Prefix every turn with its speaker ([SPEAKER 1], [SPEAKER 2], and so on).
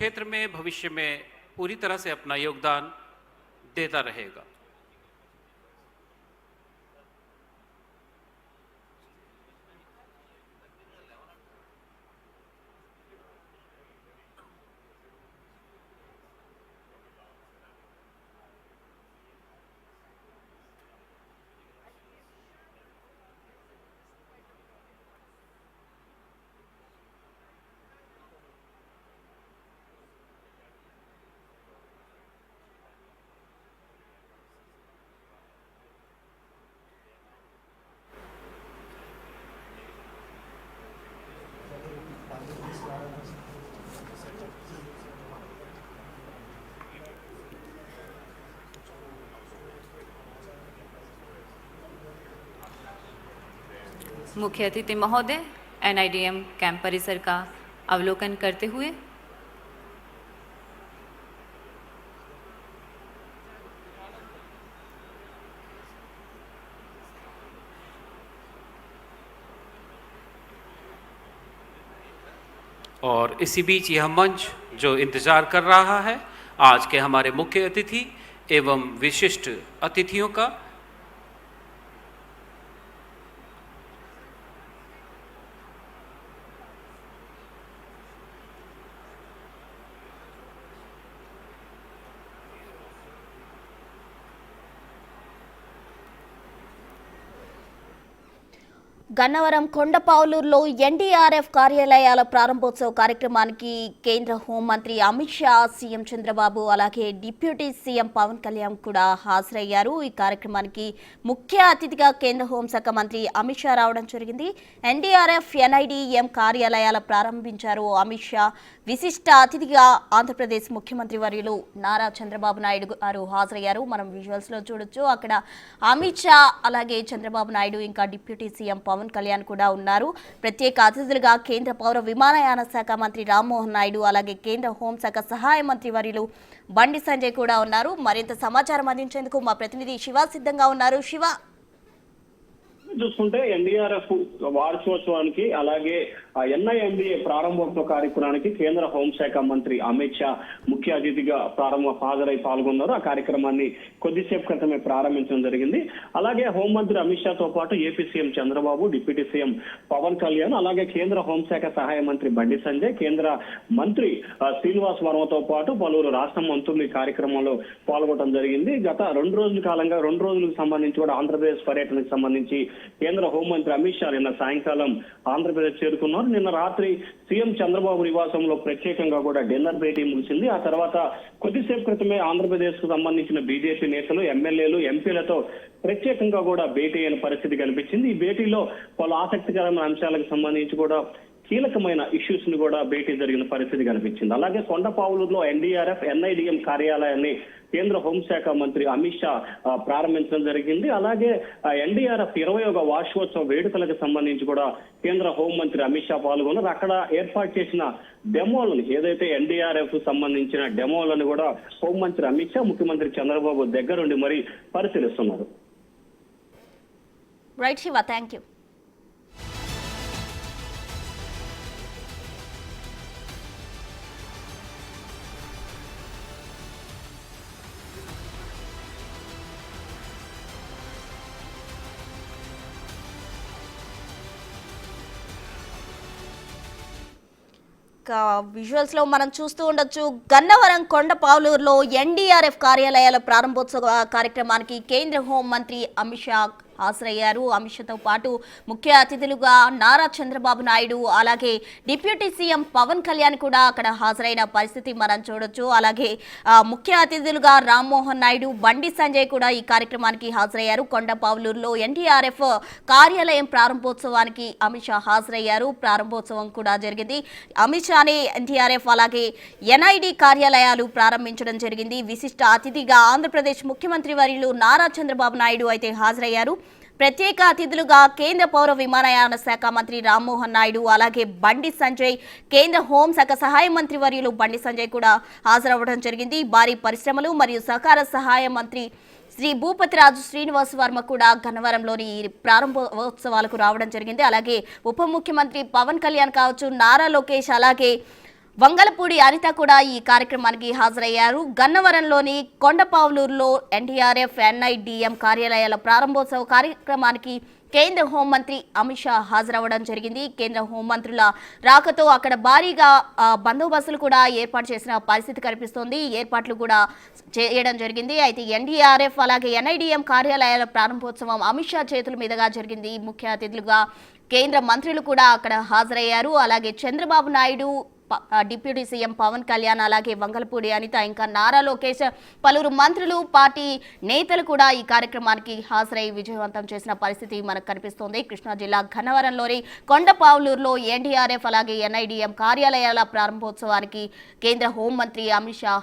[SPEAKER 1] क्षेत्र में भविष्य में पूरी तरह से अपना योगदान देता रहेगा।
[SPEAKER 2] मुख्य अतिथि महोदय एनआईडीएम कैंप परिसर का अवलोकन करते हुए
[SPEAKER 1] और इसी बीच यह मंच जो इंतजार कर रहा है आज के हमारे मुख्य अतिथि एवं विशिष्ट अतिथियों का,
[SPEAKER 3] గన్నవరం కొండపావులూరులో ఎన్డీఆర్ఎఫ్ కార్యాలయాల ప్రారంభోత్సవ కార్యక్రమానికి కేంద్ర హోంమంత్రి అమిత్ షా, సీఎం చంద్రబాబు అలాగే డిప్యూటీ సీఎం పవన్ కళ్యాణ్ కూడా హాజరయ్యారు. ఈ కార్యక్రమానికి ముఖ్య అతిథిగా కేంద్ర హోంశాఖ మంత్రి అమిత్ షా రావడం జరిగింది. ఎన్డీఆర్ఎఫ్ ఎన్ఐడిఎం కార్యాలయాల ప్రారంభించారు అమిత్ షా. విశిష్ట అతిథిగా ఆంధ్రప్రదేశ్ ముఖ్యమంత్రి వర్యులు నారా చంద్రబాబు నాయుడు గారు హాజరయ్యారు. మనం విజువల్స్ లో చూడొచ్చు. అక్కడ అమిత్ షా అలాగే చంద్రబాబు నాయుడు ఇంకా డిప్యూటీ సీఎం పవన్ కళ్యాణ్ కూడా ఉన్నారు. ప్రత్యేక అతిథులుగా కేంద్ర పౌర విమానయాన శాఖ మంత్రి రామ్మోహన్ నాయుడు అలాగే కేంద్ర హోంశాఖ సహాయ మంత్రి వర్యులు బండి సంజయ్ కూడా ఉన్నారు. మరింత సమాచారం అందించేందుకు మా ప్రతినిధి శివ సిద్ధంగా ఉన్నారు. శివ,
[SPEAKER 4] చూసుకుంటే ఎన్డీఆర్ఎఫ్ వార్షికోత్సవానికి అలాగే ఎన్ఐఎండిఏ ప్రారంభోత్సవ కార్యక్రమానికి కేంద్ర హోంశాఖ మంత్రి అమిత్ షా ముఖ్య అతిథిగా హాజరై పాల్గొన్నారు. ఆ కార్యక్రమాన్ని కొద్దిసేపు క్రితమే ప్రారంభించడం జరిగింది. అలాగే హోంమంత్రి అమిత్ షాతో పాటు AP CM Chandrababu, deputy CM Pawan Kalyan, అలాగే కేంద్ర హోంశాఖ సహాయ మంత్రి బండి సంజయ్, కేంద్ర మంత్రి శ్రీనివాస్ వర్మతో పాటు పలువురు రాష్ట్ర మంత్రులు ఈ కార్యక్రమంలో పాల్గొనడం జరిగింది. గత 2 రోజులకు సంబంధించి కూడా ఆంధ్రప్రదేశ్ పర్యటనకు సంబంధించి కేంద్ర హోంమంత్రి అమిత్ షా నిన్న సాయంకాలం ఆంధ్రప్రదేశ్ చేరుకున్నారు. నిన్న రాత్రి సీఎం చంద్రబాబు నివాసంలో ప్రత్యేకంగా కూడా డిన్నర్ భేటీ ముగిసింది. ఆ తర్వాత కొద్దిసేపు క్రితమే ఆంధ్రప్రదేశ్ కు సంబంధించిన బీజేపీ నేతలు, ఎమ్మెల్యేలు, ఎంపీలతో ప్రత్యేకంగా కూడా భేటీ అయిన పరిస్థితి కనిపించింది. ఈ భేటీలో పలు ఆసక్తికరమైన అంశాలకు సంబంధించి కూడా కీలకమైన ఇష్యూస్ ని కూడా భేటీ జరిగిన పరిస్థితి కనిపించింది. అలాగే కొండపావులూరులో ఎన్డీఆర్ఎఫ్ ఎన్ఐడిఎం కార్యాలయాన్ని కేంద్ర హోంశాఖ మంత్రి అమిత్ షా ప్రారంభించడం జరిగింది. అలాగే ఎన్డీఆర్ఎఫ్ 21వ వార్షికోత్సవ వేడుకలకు సంబంధించి కూడా కేంద్ర హోంమంత్రి అమిత్ షా పాల్గొన్నారు. అక్కడ ఏర్పాటు చేసిన డెమోలను, ఏదైతే ఎన్డీఆర్ఎఫ్ సంబంధించిన డెమోలను కూడా హోంమంత్రి అమిత్ షా, ముఖ్యమంత్రి చంద్రబాబు దగ్గరుండి మరి పరిశీలిస్తున్నారు.
[SPEAKER 3] Right Shiva, thank you. Visuals లో మనం చూస్తూ ఉండొచ్చు. గన్నవరం కొండపావులూరులో ఎన్డీఆర్ఎఫ్ కార్యాలయాల ప్రారంభోత్సవ కార్యక్రమానికి కేంద్ర హోం మంత్రి అమిత్ షా హాజరయ్యారు. అమిత్ షాతో పాటు ముఖ్య అతిథులుగా నారా చంద్రబాబు నాయుడు అలాగే డిప్యూటీ సీఎం పవన్ కళ్యాణ్ కూడా అక్కడ హాజరైన పరిస్థితి మనం చూడొచ్చు. అలాగే ముఖ్య అతిథులుగా రామ్మోహన్ నాయుడు, బండి సంజయ్ కూడా ఈ కార్యక్రమానికి హాజరయ్యారు. కొండపావులూరులో ఎన్డీఆర్ఎఫ్ కార్యాలయం ప్రారంభోత్సవానికి అమిత్ షా హాజరయ్యారు. ప్రారంభోత్సవం కూడా జరిగింది. అమిత్ షానే ఎన్డీఆర్ఎఫ్ అలాగే ఎన్ఐడి కార్యాలయాలు ప్రారంభించడం జరిగింది. విశిష్ట అతిథిగా ఆంధ్రప్రదేశ్ ముఖ్యమంత్రి వర్యులు నారా చంద్రబాబు నాయుడు అయితే హాజరయ్యారు. ప్రత్యేక అతిథులుగా కేంద్ర పౌర విమానయాన శాఖ మంత్రి రామ్మోహన్ నాయుడు అలాగే బండి సంజయ్, కేంద్ర హోంశాఖ సహాయ మంత్రి వర్యులు బండి సంజయ్ కూడా హాజరవ్వడం జరిగింది. భారీ పరిశ్రమలు మరియు సహకార సహాయ మంత్రి శ్రీ భూపతిరాజు శ్రీనివాస్ వర్మ కూడా గన్నవరంలోని ప్రారంభోత్సవాలకు రావడం జరిగింది. అలాగే ఉప ముఖ్యమంత్రి పవన్ కళ్యాణ్ కావచ్చు, నారా లోకేష్ అలాగే వంగలపూడి అనిత కూడా ఈ కార్యక్రమానికి హాజరయ్యారు. గన్నవరంలోని కొండపావులూరులో ఎన్డీఆర్ఎఫ్ ఎన్ఐడిఎం కార్యాలయాల ప్రారంభోత్సవ కార్యక్రమానికి కేంద్ర హోంమంత్రి అమిత్ షా హాజరవ్వడం జరిగింది. కేంద్ర హోంమంత్రుల రాకతో అక్కడ భారీగా బందోబస్తులు కూడా ఏర్పాటు చేసిన పరిస్థితి కనిపిస్తోంది. ఏర్పాట్లు కూడా చేయడం జరిగింది. అయితే ఎన్డీఆర్ఎఫ్ అలాగే ఎన్ఐడిఎం కార్యాలయాల ప్రారంభోత్సవం అమిత్ షా చేతుల మీదుగా జరిగింది. ముఖ్య అతిథులుగా కేంద్ర మంత్రులు కూడా అక్కడ హాజరయ్యారు. అలాగే చంద్రబాబు నాయుడు, డిప్యూటీ సీఎం పవన్ కళ్యాణ్, అలాగే వంగలపూడి అనిత, ఇంకా నారా లోకేష్, పలువురు మంత్రులు, పార్టీ నేతలు కూడా ఈ కార్యక్రమానికి హాజరై విజయవంతం చేసిన పరిస్థితి మనకు కనిపిస్తోంది. కృష్ణా జిల్లా గన్నవరంలోని కొండపావులూరులో ఎన్డీఆర్ఎఫ్ అలాగే ఎన్ఐడిఎం కార్యాలయాల ప్రారంభోత్సవానికి కేంద్ర హోంమంత్రి అమిత్ షా